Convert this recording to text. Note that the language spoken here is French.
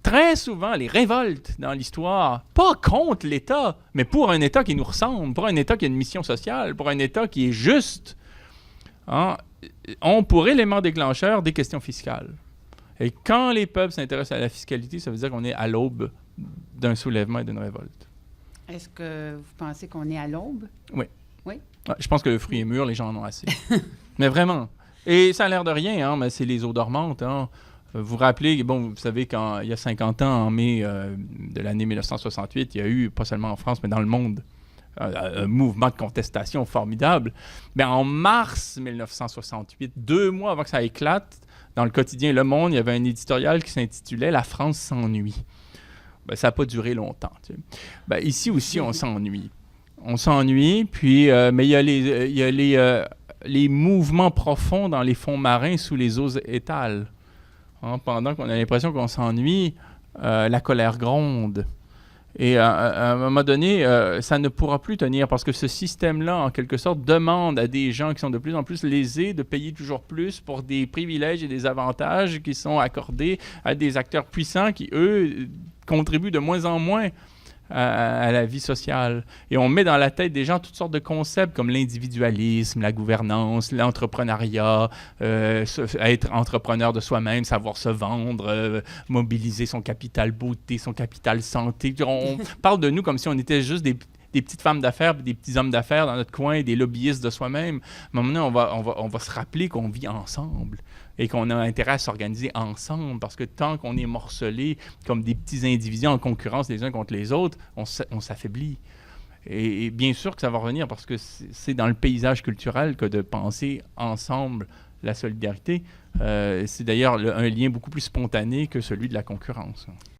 très souvent, les révoltes dans l'histoire, pas contre l'État, mais pour un État qui nous ressemble, pour un État qui a une mission sociale, pour un État qui est juste, hein, ont pour élément déclencheur des questions fiscales. Et quand les peuples s'intéressent à la fiscalité, ça veut dire qu'on est à l'aube d'un soulèvement et d'une révolte. Est-ce que vous pensez qu'on est à l'aube? Oui. Oui? Ouais, je pense que le fruit est mûr, les gens en ont assez. Mais vraiment. Et ça a l'air de rien, hein, mais c'est les eaux dormantes. Hein. Vous vous rappelez, bon, vous savez, quand il y a 50 ans, en mai de l'année 1968, il y a eu, pas seulement en France, mais dans le monde, un mouvement de contestation formidable. Mais en mars 1968, 2 mois avant que ça éclate, dans le quotidien Le Monde, il y avait un éditorial qui s'intitulait « La France s'ennuie ». Ben, ça n'a pas duré longtemps. Tu sais. Ben, ici aussi, on s'ennuie. On s'ennuie, puis, mais il y a les mouvements profonds dans les fonds marins sous les eaux étales. Hein, pendant qu'on a l'impression qu'on s'ennuie, la colère gronde. Et à un moment donné, ça ne pourra plus tenir parce que ce système-là, en quelque sorte, demande à des gens qui sont de plus en plus lésés de payer toujours plus pour des privilèges et des avantages qui sont accordés à des acteurs puissants qui, eux, contribuent de moins en moins à la vie sociale. Et on met dans la tête des gens toutes sortes de concepts comme l'individualisme, la gouvernance, l'entrepreneuriat, être entrepreneur de soi-même, savoir se vendre, mobiliser son capital beauté, son capital santé. On parle de nous comme si on était juste des petites femmes d'affaires, des petits hommes d'affaires dans notre coin, des lobbyistes de soi-même. À un moment donné, on va se rappeler qu'on vit ensemble et qu'on a intérêt à s'organiser ensemble parce que tant qu'on est morcelés comme des petits individus en concurrence les uns contre les autres, on s'affaiblit. Et bien sûr que ça va revenir parce que c'est dans le paysage culturel que de penser ensemble la solidarité. C'est d'ailleurs un lien beaucoup plus spontané que celui de la concurrence.